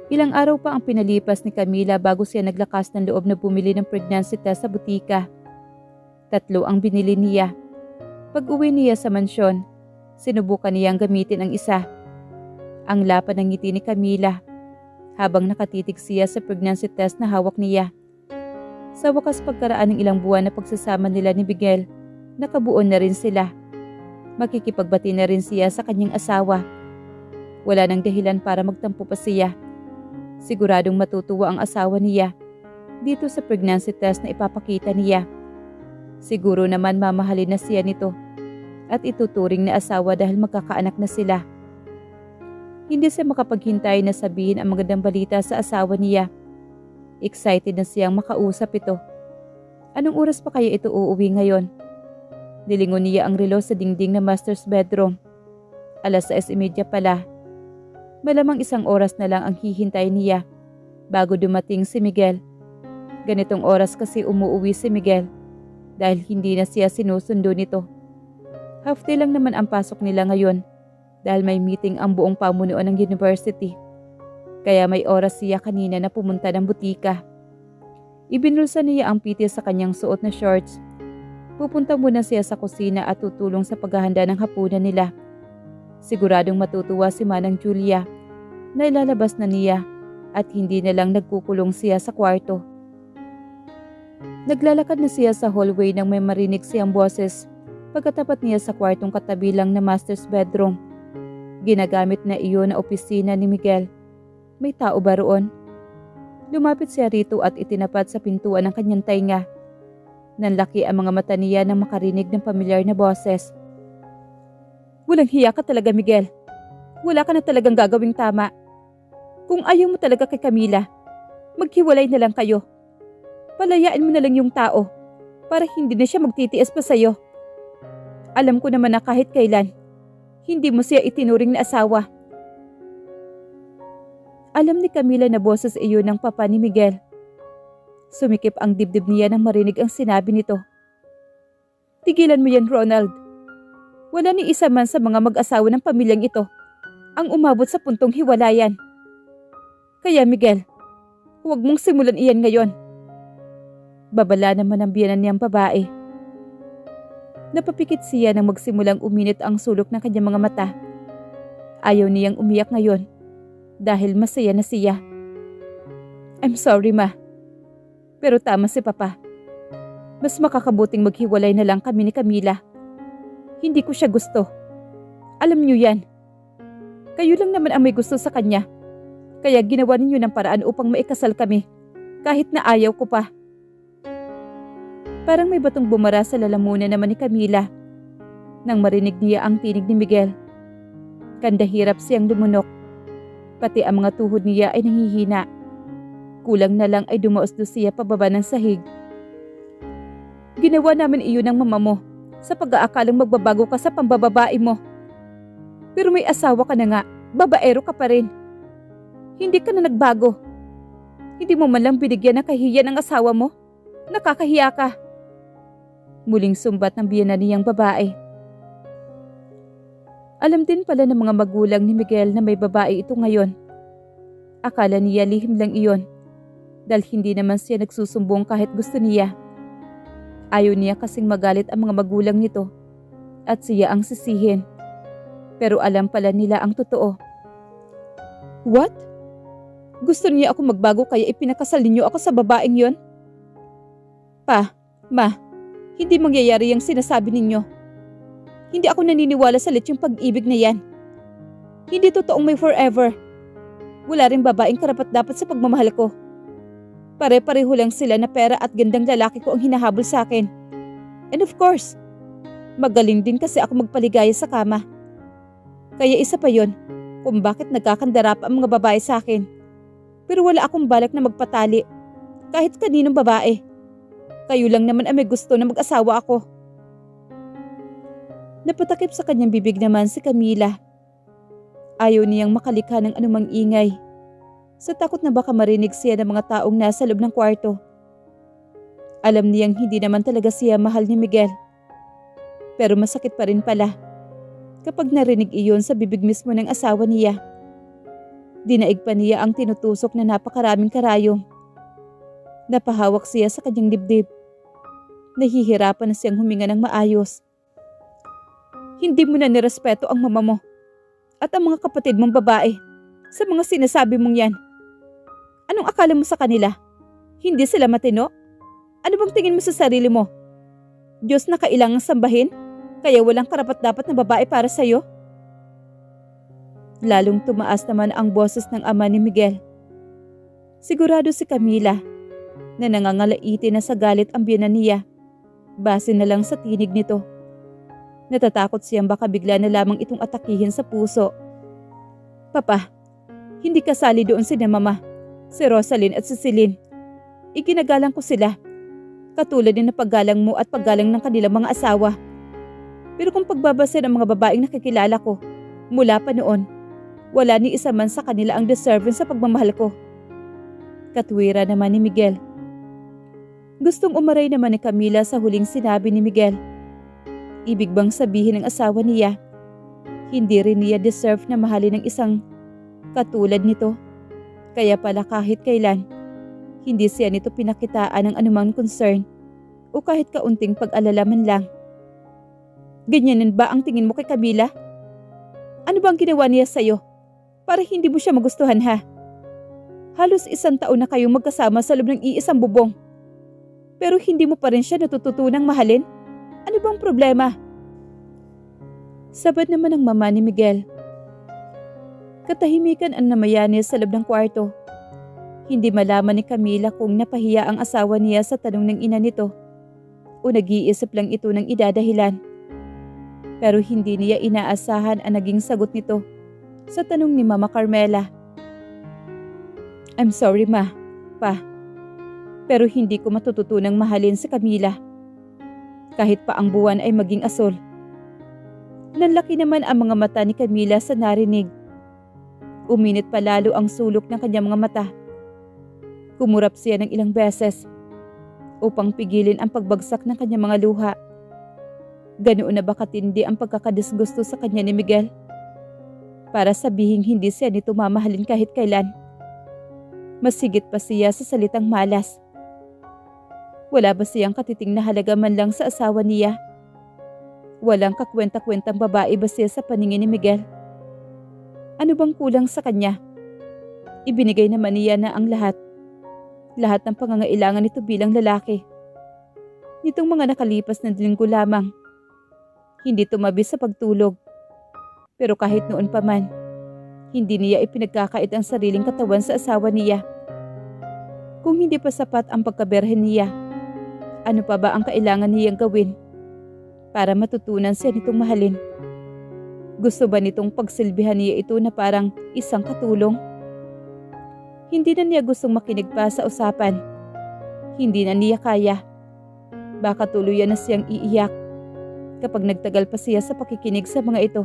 Ilang araw pa ang pinalipas ni Camila bago siya naglakas ng loob na bumili ng pregnancy test sa butika. 3 ang binili niya. Pag-uwi niya sa mansyon, sinubukan niyang gamitin ang isa. Ang lapad ng ngiti ni Camila habang nakatitig siya sa pregnancy test na hawak niya. Sa wakas pagkaraan ng ilang buwan na pagsasama nila ni Miguel, nakabuo na rin sila. Makikipagbati na rin siya sa kanyang asawa. Wala nang dahilan para magtampo pa siya. Siguradong matutuwa ang asawa niya dito sa pregnancy test na ipapakita niya. Siguro naman mamahalin na siya nito at ituturing na asawa dahil magkakaanak na sila. Hindi siya makapaghintay na sabihin ang magandang balita sa asawa niya. Excited na siyang makausap ito. Anong oras pa kaya ito uuwi ngayon? Nilingon niya ang relo sa dingding na master's bedroom. 6:30 pala. Malamang 1 oras na lang ang hihintay niya bago dumating si Miguel. Ganitong oras kasi umuuwi si Miguel dahil hindi na siya sinusundo nito. Half day lang naman ang pasok nila ngayon dahil may meeting ang buong pamunuan ng university. Kaya may oras siya kanina na pumunta ng butika. Ibinulsan niya ang piti sa kanyang suot na shorts. Pupunta muna siya sa kusina at tutulong sa paghahanda ng hapunan nila. Siguradong matutuwa si Manang Julia na ilalabas na niya at hindi na lang nagkukulong siya sa kwarto. Naglalakad na siya sa hallway nang may marinig siyang boses pagkatapat niya sa kwartong katabi lang na master's bedroom. Ginagamit na iyon na opisina ni Miguel. May tao ba roon? Lumapit siya rito at itinapat sa pintuan ng kanyang tainga. Nanlaki ang mga mata niya nang makarinig ng pamilyar na boses. Walang hiya ka talaga, Miguel. Wala ka na talagang gagawing tama. Kung ayaw mo talaga kay Camila, maghiwalay na lang kayo. Palayaan mo na lang yung tao para hindi na siya magtitiis pa sa'yo. Alam ko naman na kahit kailan, hindi mo siya itinuring na asawa. Alam ni Camila na boses iyon ng papa ni Miguel. Sumikip ang dibdib niya nang marinig ang sinabi nito. Tigilan mo yan, Ronald. Wala ni isa man sa mga mag-asawa ng pamilyang ito ang umabot sa puntong hiwalayan. Kaya Miguel, huwag mong simulan iyan ngayon. Babala naman ang biyanan niyang babae. Napapikit siya nang magsimulang uminit ang sulok ng kanyang mga mata. Ayaw niyang umiyak ngayon dahil masaya na siya. I'm sorry, ma. Pero tama si papa. Mas makakabuting maghiwalay na lang kami ni Camila. Hindi ko siya gusto. Alam niyo yan. Kayo lang naman ang may gusto sa kanya. Kaya ginawa ninyo ng paraan upang maikasal kami. Kahit na ayaw ko pa. Parang may batong bumara sa lalamunan naman ni Camila. Nang marinig niya ang tinig ni Miguel. Kandahirap siyang lumunok. Pati ang mga tuhod niya ay nanghihina. Kulang na lang ay dumaos-dos siya pababa ng sahig. Ginawa namin iyon ng mama mo sa pag-aakalang magbabago ka sa pambababae mo. Pero may asawa ka na nga, babaero ka pa rin. Hindi ka na nagbago. Hindi mo man lang binigyan ng kahihiyan ang asawa mo. Nakakahiya ka. Muling sumbat ng biyenan niyang babae. Alam din pala ng mga magulang ni Miguel na may babae ito ngayon. Akala niya lihim lang iyon dahil hindi naman siya nagsusumbong kahit gusto niya. Ayaw niya kasing magalit ang mga magulang nito at siya ang sisihin. Pero alam pala nila ang totoo. What? Gusto niya ako magbago kaya ipinakasal ninyo ako sa babaeng yon? Pa, ma, hindi mangyayari yung sinasabi ninyo. Hindi ako naniniwala sa litsong pag-ibig na yan. Hindi totoong may forever. Wala rin babaeng karapat-dapat sa pagmamahal ko. Pare-pareho lang sila na pera at gandang lalaki ko ang hinahabol sa akin. And of course, magaling din kasi ako magpaligaya sa kama. Kaya isa pa yon kung bakit nagkakandarap ang mga babae sa akin. Pero wala akong balak na magpatali kahit kaninong babae. Kayo lang naman ang may gusto na mag-asawa ako. Napatakip sa kanyang bibig naman si Camila. Ayaw niyang makalikha ng anumang ingay. Sa takot na baka marinig siya ng mga taong nasa loob ng kwarto. Alam niyang hindi naman talaga siya mahal ni Miguel. Pero masakit pa rin pala kapag narinig iyon sa bibig mismo ng asawa niya. Dinaig pa niya ang tinutusok na napakaraming karayom. Napahawak siya sa kanyang dibdib. Nahihirapan na siyang huminga ng maayos. Hindi mo na nirespeto ang mama mo at ang mga kapatid mong babae sa mga sinasabi mong yan. Anong akala mo sa kanila? Hindi sila matino? Ano bang tingin mo sa sarili mo? Diyos na kailangang sambahin, kaya walang karapat-dapat na babae para sa'yo? Lalong tumaas naman ang boses ng ama ni Miguel. Sigurado si Camila na nangangalaiti na sa galit ang biyenan niya, base na lang sa tinig nito. Natatakot siyang baka bigla na lamang itong atakihin sa puso. Papa, hindi kasali doon si Mama, si Rosaline at si Celine. Iginagalang ko sila, katulad din na paggalang mo at paggalang ng kanilang mga asawa. Pero kung pagbabasa ng mga babaeng nakikilala ko, mula pa noon, wala ni isa man sa kanila ang deserving sa pagmamahal ko. Katwira naman ni Miguel. Gustong umaray naman ni Camila sa huling sinabi ni Miguel. Ibig bang sabihin ng asawa niya, hindi rin niya deserve na mahalin ng isang katulad nito? Kaya pala kahit kailan, hindi siya nito pinakitaan ng anumang concern o kahit kaunting pag-alala man lang. Ganyanin ba ang tingin mo kay Camila? Ano bang ginawa niya sa'yo para hindi mo siya magustuhan, ha? Halos 1 taon na kayong magkasama sa loob ng iisang bubong. Pero hindi mo pa rin siya natututunang mahalin? Ano bang problema? Sabad naman ang mama ni Miguel. Katahimikan ang namayani sa loob ng kwarto. Hindi malaman ni Camila kung napahiya ang asawa niya sa tanong ng ina nito o nag-iisip lang ito ng idadahilan. Pero hindi niya inaasahan ang naging sagot nito sa tanong ni Mama Carmela. I'm sorry, Ma, Pa, pero hindi ko matututunang mahalin si Camila. Kahit pa ang buwan ay maging asol. Nanlaki naman ang mga mata ni Camila sa narinig. Uminit pa lalo ang sulok ng kanyang mga mata. Kumurap siya ng ilang beses upang pigilin ang pagbagsak ng kanyang mga luha. Ganoon na ba katindi ang pagkakadisgusto sa kanya ni Miguel? Para sabihing hindi siya nito mamahalin kahit kailan. Mas higit pa siya sa salitang malas. Wala ba siyang katiting na halaga man lang sa asawa niya? Walang kakwenta-kwentang babae ba siya sa paningin ni Miguel? Ano bang kulang sa kanya? Ibinigay naman niya na ang lahat. Lahat ng pangangailangan nito bilang lalaki. Nitong mga nakalipas na linggo lamang, hindi tumabi sa pagtulog. Pero kahit noon pa man, hindi niya ipinagkakait ang sariling katawan sa asawa niya. Kung hindi pa sapat ang pagkaberhen niya, ano pa ba ang kailangan niyang gawin para matutunan siya nitong mahalin? Gusto ba nitong pagsilbihan niya ito na parang isang katulong? Hindi na niya gustong makinig pa sa usapan. Hindi na niya kaya. Baka tuluyan na siyang iiyak kapag nagtagal pa siya sa pakikinig sa mga ito.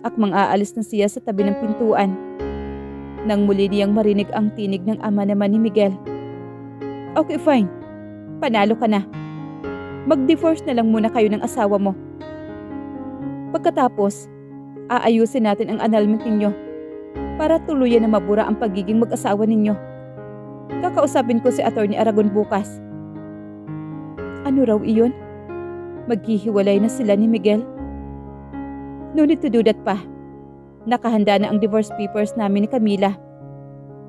Akmang aalis na siya sa tabi ng pintuan nang muli niyang marinig ang tinig ng ama naman ni Miguel. Okay, fine. Panalo ka na. Mag-divorce na lang muna kayo ng asawa mo. Pagkatapos, aayusin natin ang annulment ninyo para tuluyan na mabura ang pagiging mag-asawa ninyo. Kakausapin ko si Attorney Aragon bukas. Ano raw iyon? Maghihiwalay na sila ni Miguel? No need to do that pa. Nakahanda na ang divorce papers namin ni Camila.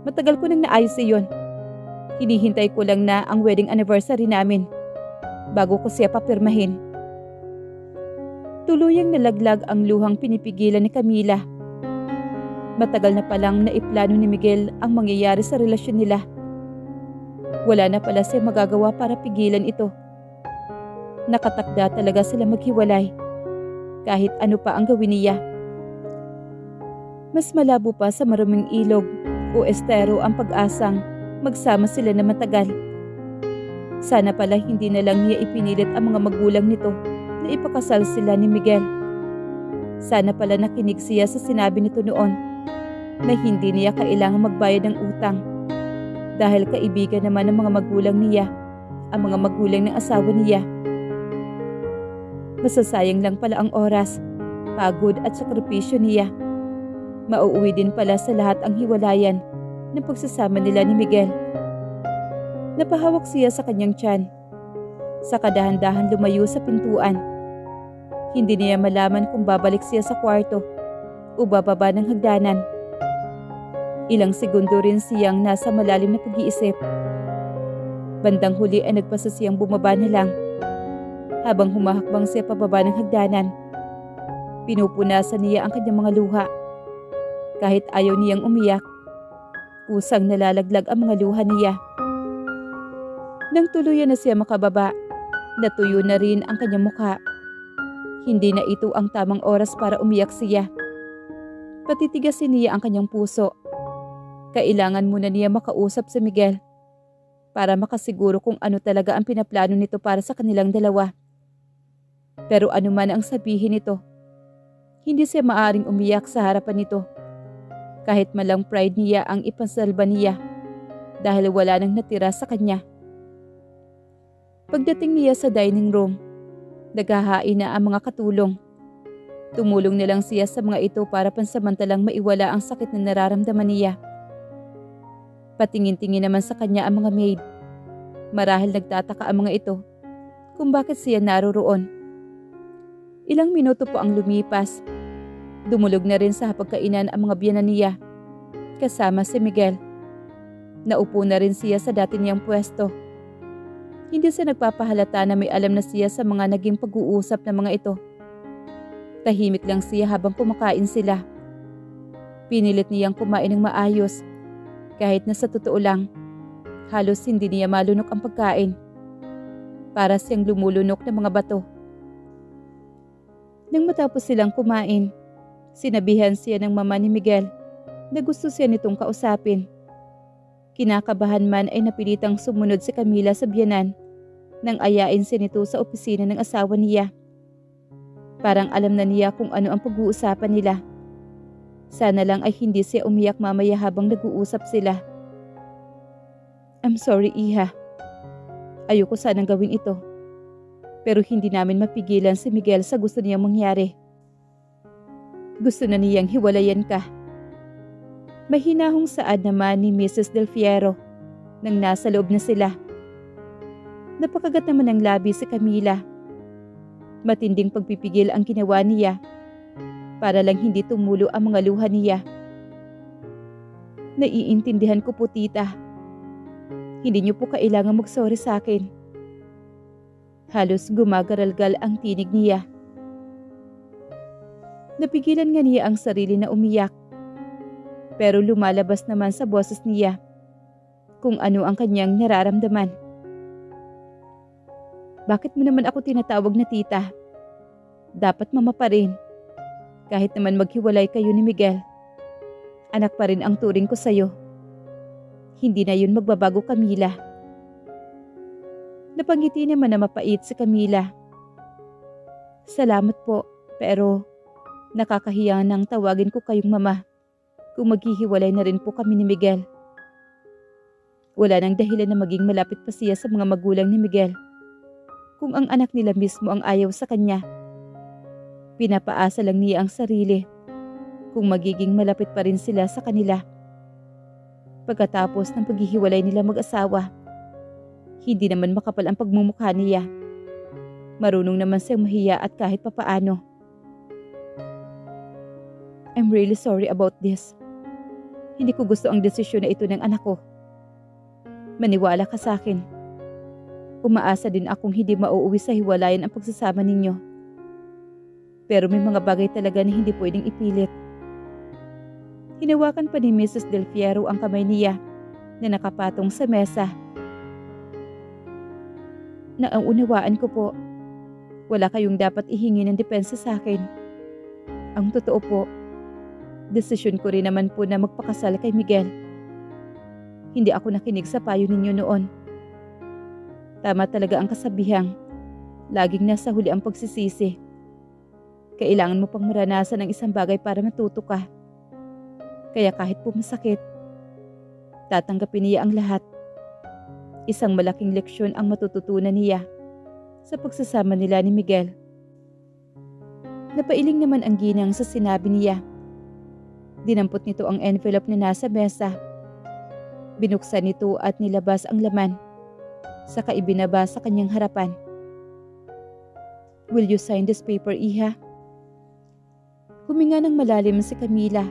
Matagal ko nang naayos iyon. Hinihintay ko lang na ang wedding anniversary namin bago ko siya papirmahin. Tuluyang nalaglag ang luhang pinipigilan ni Camila. Matagal na palang naiplano ni Miguel ang mangyayari sa relasyon nila. Wala na pala siya magagawa para pigilan ito. Nakatakda talaga sila maghiwalay. Kahit ano pa ang gawin niya. Mas malabo pa sa maruming ilog o estero ang pag-asang magsama sila na matagal. Sana pala hindi na lang niya ipinilit ang mga magulang nito na ipakasal sila ni Miguel. Sana pala nakinig siya sa sinabi nito noon na hindi niya kailangang magbayad ng utang dahil kaibigan naman ng mga magulang niya ang mga magulang ng asawa niya. Masasayang lang pala ang oras, pagod at sakripisyo niya. Mauuwi din pala sa lahat ang hiwalayan ng pagsasama nila ni Miguel. Napahawak siya sa kanyang tiyan. Sa kadahan-dahan lumayo sa pintuan. Hindi niya malaman kung babalik siya sa kwarto o bababa ng hagdanan. Ilang segundo rin siyang nasa malalim na pag-iisip. Bandang huli ay nagpasa siyang bumaba na lang. Habang humahakbang siya pababa ng hagdanan, pinupunasan niya ang kanyang mga luha. Kahit ayaw niyang umiyak, kusang nalalaglag ang mga luha niya. Nang tuluyan na siya makababa, natuyo na rin ang kanyang mukha. Hindi na ito ang tamang oras para umiyak siya. Patitigasin niya ang kanyang puso. Kailangan muna niya makausap si Miguel para makasiguro kung ano talaga ang pinaplano nito para sa kanilang dalawa. Pero ano man ang sabihin nito, hindi siya maaring umiyak sa harapan nito. Kahit malang pride niya ang ipasalba niya dahil wala nang natira sa kanya. Pagdating niya sa dining room, naghahain na ang mga katulong. Tumulong na lang siya sa mga ito para pansamantalang maiwala ang sakit na nararamdaman niya. Patingin-tingin naman sa kanya ang mga maid. Marahil nagtataka ang mga ito kung bakit siya naroroon. Ilang minuto po ang lumipas. Dumulog na rin sa hapagkainan ang mga biyanan niya, kasama si Miguel. Naupo na rin siya sa dati niyang pwesto. Hindi siya nagpapahalata na may alam na siya sa mga naging pag-uusap ng mga ito. Tahimik lang siya habang kumakain sila. Pinilit niyang kumain ng maayos, kahit na sa totoo lang, halos hindi niya malunok ang pagkain. Para siyang lumulunok ng mga bato. Nang matapos silang kumain, sinabihan siya ng mama ni Miguel na gusto siya nitong kausapin. Kinakabahan man ay napilitang sumunod si Camila sa biyanan nang ayain siya nito sa opisina ng asawa niya. Parang alam na niya kung ano ang pag-uusapan nila. Sana lang ay hindi siya umiyak mamaya habang nag-uusap sila. I'm sorry, Iha. Ayoko sanang gawin ito. Pero hindi namin mapigilan si Miguel sa gusto niyang mangyari. Gusto na niyang hiwalayan ka. Mahinahong saad naman ni Mrs. Del Fierro nang nasa loob na sila. Napakagat naman ng labi si Camila. Matinding pagpipigil ang ginawa niya para lang hindi tumulo ang mga luha niya. Naiintindihan ko po, tita. Hindi niyo po kailangan mag-sorry sa akin. Halos gumagaralgal ang tinig niya. Napigilan nga niya ang sarili na umiyak. Pero lumalabas naman sa boses niya kung ano ang kanyang nararamdaman. Bakit mo naman ako tinatawag na tita? Dapat mama pa rin. Kahit naman maghiwalay kayo ni Miguel, anak pa rin ang turing ko sa'yo. Hindi na yun magbabago, Camila. Napangiti naman na mapait si Camila. Salamat po, pero nakakahiya nang tawagin ko kayong mama kung maghihiwalay na rin po kami ni Miguel. Wala nang dahilan na maging malapit pa siya sa mga magulang ni Miguel. Kung ang anak nila mismo ang ayaw sa kanya, pinapaasa lang niya ang sarili kung magiging malapit pa rin sila sa kanila. Pagkatapos ng paghihiwalay nila mag-asawa, hindi naman makapal ang pagmumukha niya. Marunong naman siyang mahiya at kahit papaano. I'm really sorry about this. Hindi ko gusto ang desisyon na ito ng anak ko. Maniwala ka sa akin. Umaasa din akong hindi mauuwi sa hiwalayan ang pagsasama ninyo. Pero may mga bagay talaga na hindi pwedeng ipilit. Hinawakan pa ni Mrs. Del Fierro ang kamay niya na nakapatong sa mesa. Naunawaan ko po. Wala kayong dapat ihingi ng depensa sa akin. Ang totoo po, desisyon ko rin naman po na magpakasal kay Miguel. Hindi ako nakinig sa payo ninyo noon. Tama talaga ang kasabihang, laging nasa huli ang pagsisisi. Kailangan mo pang maranasan ang isang bagay para matuto ka. Kaya kahit po masakit, tatanggapin niya ang lahat. Isang malaking leksyon ang matututunan niya sa pagsasama nila ni Miguel. Napailing naman ang ginang sa sinabi niya. Dinampot nito ang envelope na nasa mesa. Binuksan nito at nilabas ang laman. Saka ibinaba sa kanyang harapan. "Will you sign this paper, Iha?" Huminga ng malalim si Camila.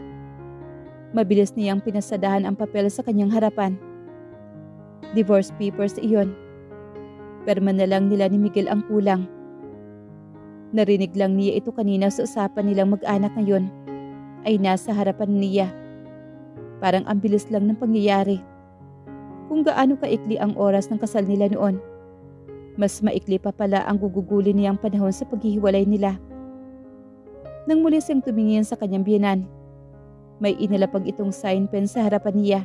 Mabilis niyang pinasadahan ang papel sa kanyang harapan. Divorce papers iyon. Perma na lang nila ni Miguel ang kulang. Narinig lang niya ito kanina sa usapan nilang mag-anak ngayon ay nasa harapan niya. Parang ang bilis lang ng pangyayari. Kung gaano kaikli ang oras ng kasal nila noon, mas maikli pa pala ang gugugulin niyang panahon sa paghihiwalay nila. Nang muli siyang tumingin sa kanyang biyenan, may inalapag itong sign pen sa harapan niya.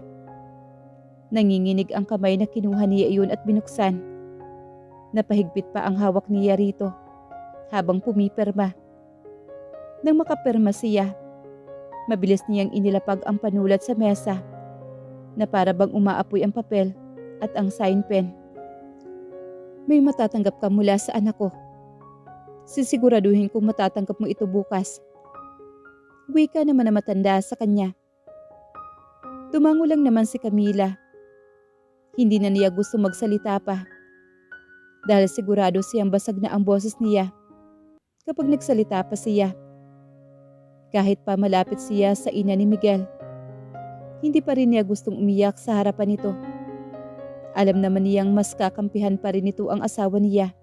Nanginginig ang kamay na kinuha niya iyon at binuksan. Napahigpit pa ang hawak niya rito habang pumipirma. Nang makapirma siya, mabilis niyang inilapag ang panulat sa mesa na para bang umaapoy ang papel at ang sign pen. "May matatanggap ka mula sa anak ko. Sisiguraduhin kong matatanggap mo ito bukas." Wika naman na matanda sa kanya. Tumango lang naman si Camila. Hindi na niya gusto magsalita pa. Dahil sigurado siyang basag na ang boses niya kapag nagsalita pa siya. Kahit pa malapit siya sa ina ni Miguel, hindi pa rin niya gustong umiyak sa harapan nito. Alam naman niyang mas kakampihan pa rin ito ang asawa niya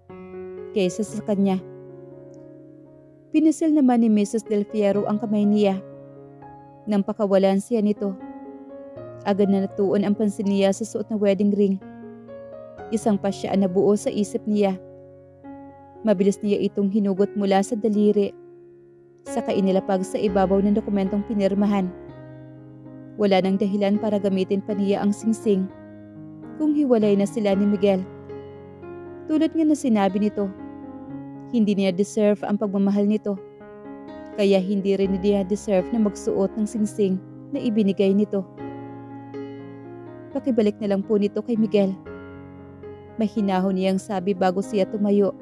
kaysa sa kanya. Pinisil naman ni Mrs. Del Fierro ang kamay niya. Nang pakawalan siya nito, agad na natuon ang pansin niya sa suot na wedding ring. Isang pasyaan na buo sa isip niya. Mabilis niya itong hinugot mula sa daliri, saka inilapag sa ibabaw ng dokumentong pinirmahan. Wala nang dahilan para gamitin pa niya ang singsing kung hiwalay na sila ni Miguel. Tulad nga na sinabi nito, hindi niya deserve ang pagmamahal nito. Kaya hindi rin niya deserve na magsuot ng singsing na ibinigay nito. "Pakibalik na lang po nito kay Miguel." Mahinahon niyang sabi bago siya tumayo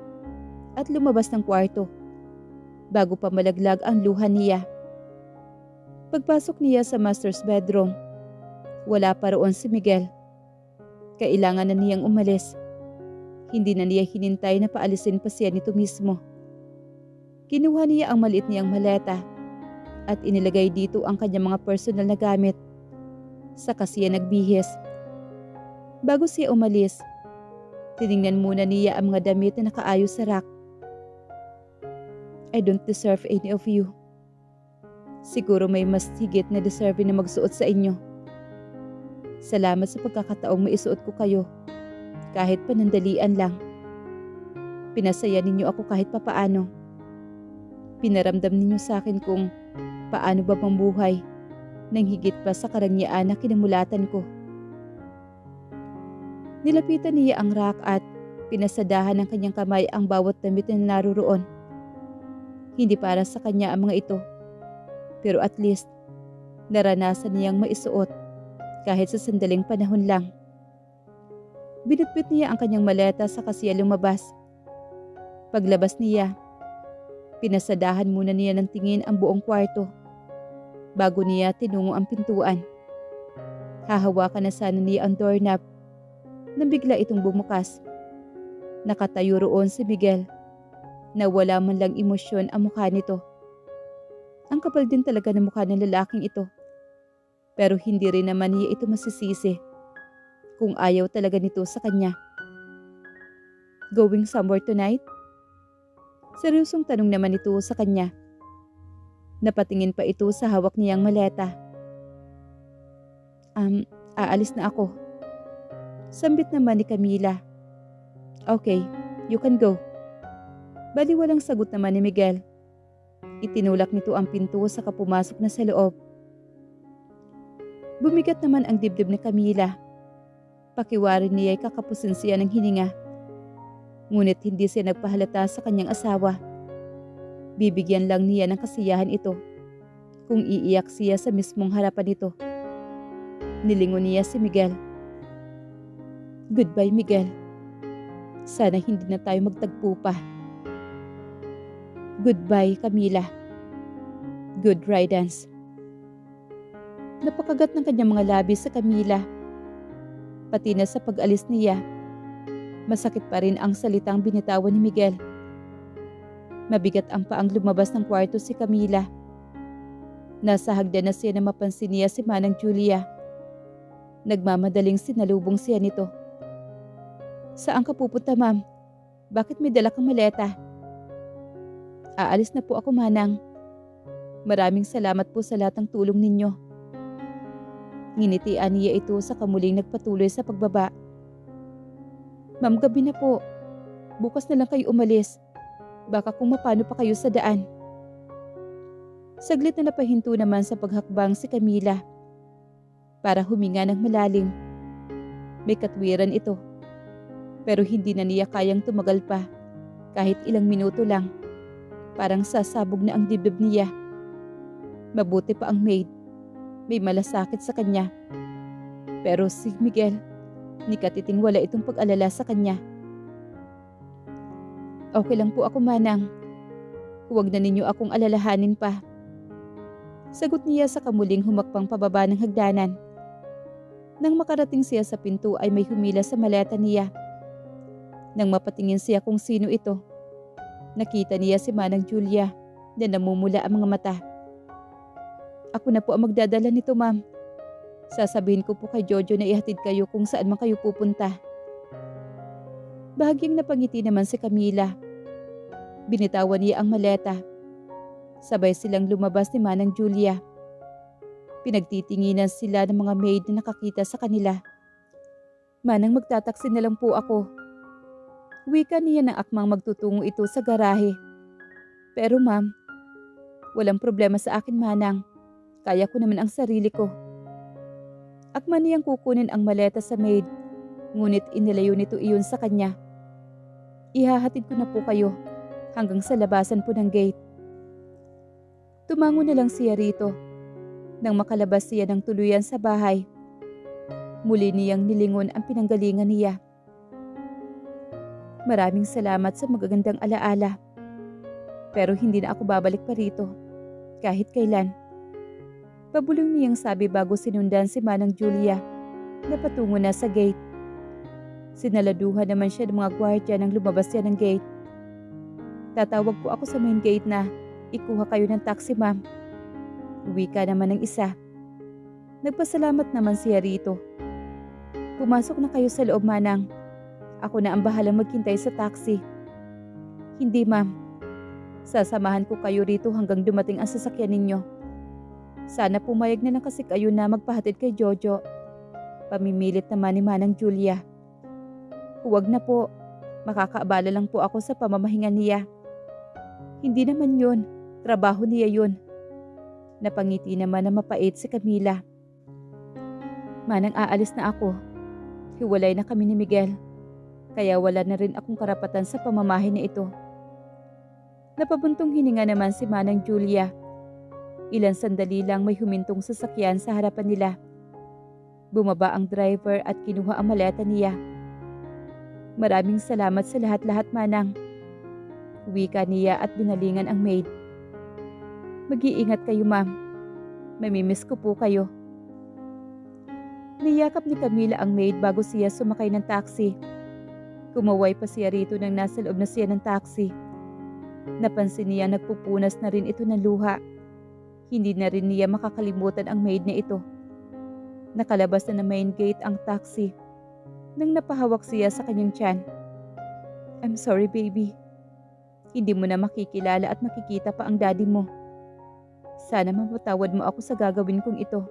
at lumabas ng kwarto, bago pa malaglag ang luha niya. Pagpasok niya sa master's bedroom, wala pa roon si Miguel. Kailangan na niyang umalis. Hindi na niya hinintay na paalisin pa siya nito mismo. Kinuha niya ang maliit niyang maleta at inilagay dito ang kanyang mga personal na gamit. Saka siya nagbihis. Bago siya umalis, tiningnan muna niya ang mga damit na nakaayos sa rack. "I don't deserve any of you. Siguro may mas higit na deserve na magsuot sa inyo. Salamat sa pagkakataong maisuot ko kayo. Kahit panandalian lang. Pinasaya ninyo ako kahit papaano. Pinaramdam ninyo sa akin kung paano ba mambuhay nang higit pa sa karangyaan na kinamulatan ko." Nilapitan niya ang rack at pinasadahan ng kanyang kamay ang bawat damit na naroon. Hindi para sa kanya ang mga ito, pero at least naranasan niyang maisuot kahit sa sandaling panahon lang. Binitbit niya ang kanyang maleta saka siya lumabas. Paglabas niya, pinasadahan muna niya ng tingin ang buong kwarto bago niya tinungo ang pintuan. Hahawakan na sana niya ang doorknob nang bigla itong bumukas. Nakatayo roon si Miguel na wala man lang emosyon ang mukha nito. Ang kapal din talaga ng mukha ng lalaking ito. Pero hindi rin naman niya ito masisisi kung ayaw talaga nito sa kanya. "Going somewhere tonight?" Seryosong tanong naman ito sa kanya. Napatingin pa ito sa hawak niyang maleta. Aalis na ako." Sambit naman ni Camila. "Okay, you can go." Baliwalang sagot naman ni Miguel. Itinulak nito ang pinto saka pumasok na sa loob. Bumigat naman ang dibdib ni Camila. Pakiwarin niya ay kakapusin siya ng hininga. Ngunit hindi siya nagpahalata sa kanyang asawa. Bibigyan lang niya ng kasiyahan ito kung iiyak siya sa mismong harapan nito. Nilingon niya si Miguel. "Goodbye, Miguel. Sana hindi na tayo magtagpo pa." "Goodbye, Camila. Good riddance." Napakagat ng kanyang mga labi sa Camila. Pati na sa pag-alis niya, masakit pa rin ang salitang binitawan ni Miguel. Mabigat ang paang lumabas ng kwarto si Camila. Nasa hagdan na siya na mapansin niya si Manang Julia. Nagmamadaling sinalubong siya nito. "Saan ka pupunta, ma'am? Bakit may dala kang maleta?" "Aalis na po ako, Manang. Maraming salamat po sa lahat ng tulong ninyo." Nginitian niya ito sa kamuling nagpatuloy sa pagbaba. "Ma'am, gabi na po. Bukas na lang kayo umalis. Baka kung mapano pa kayo sa daan." Saglit na napahinto naman sa paghakbang si Camila para huminga ng malalim. May katwiran ito, pero hindi na niya kayang tumagal pa kahit ilang minuto lang. Parang sasabog na ang dibdib niya. Mabuti pa ang maid. May malasakit sa kanya. Pero si Miguel, ni katiting wala itong pag-alala sa kanya. "Okay lang po ako, Manang. Huwag na ninyo akong alalahanin pa." Sagot niya sa kamuling humakbang pababa ng hagdanan. Nang makarating siya sa pinto ay may humila sa maleta niya. Nang mapatingin siya kung sino ito, nakita niya si Manang Julia na namumula ang mga mata. "Ako na po ang magdadala nito, ma'am. Sasabihin ko po kay Jojo na ihatid kayo kung saan man kayo pupunta." Bahagyang napangiti naman si Camila. Binitawan niya ang maleta. Sabay silang lumabas ni Manang Julia. Pinagtitinginan sila ng mga maid na nakakita sa kanila. "Manang, magtataksi na lang po ako." Wika niya ng akmang magtutungo ito sa garahe. "Pero ma'am, walang problema sa akin, Manang. Kaya ko naman ang sarili ko." Akma niyang kukunin ang maleta sa maid, ngunit inilayo nito iyon sa kanya. "Ihahatid ko na po kayo hanggang sa labasan po ng gate." Tumango na lang siya rito. Nang makalabas siya ng tuluyan sa bahay, muli niyang nilingon ang pinanggalingan niya. "Maraming salamat sa magagandang alaala. Pero hindi na ako babalik pa rito, kahit kailan." Pabulong niyang sabi bago sinundan si Manang Julia na patungo na sa gate. Sinaladuhan naman siya ng mga gwardya nang lumabas siya ng gate. "Tatawag po ako sa main gate na ikuha kayo ng taxi, ma'am." Wika naman ng isa. Nagpasalamat naman siya rito. "Pumasok na kayo sa loob, Manang. Ako na ang bahalang maghintay sa taxi." "Hindi, ma'am. Sasamahan ko kayo rito hanggang dumating ang sasakyan ninyo. Sana pumayag na lang kasi kayo na magpahatid kay Jojo." Pamimilit naman ni Manang Julia. "Huwag na po. Makakaabala lang po ako sa pamamahinga niya." "Hindi naman yun. Trabaho niya yun." Napangiti naman na mapait si Camila. "Manang, aalis na ako. Hiwalay na kami ni Miguel. Kaya wala na rin akong karapatan sa pamamahay na ito." Napabuntong hininga naman si Manang Julia. Ilang sandali lang may humintong sasakyan sa harapan nila. Bumaba ang driver at kinuha ang maleta niya. "Maraming salamat sa lahat-lahat, Manang." Wika niya at binalingan ang maid. "Mag-iingat kayo, ma'am. Mamimiss ko po kayo." Niyakap ni Camila ang maid bago siya sumakay ng taxi. Kumaway pa siya rito nang nasa loob na siya ng taxi. Napansin niya nagpupunas na rin ito ng luha. Hindi na rin niya makakalimutan ang maid na ito. Nakalabas na ng main gate ang taxi nang napahawak siya sa kanyang tiyan. "I'm sorry, baby. Hindi mo na makikilala at makikita pa ang daddy mo. Sana mapatawad mo ako sa gagawin kong ito."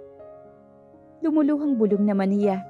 Lumuluhang bulong naman niya.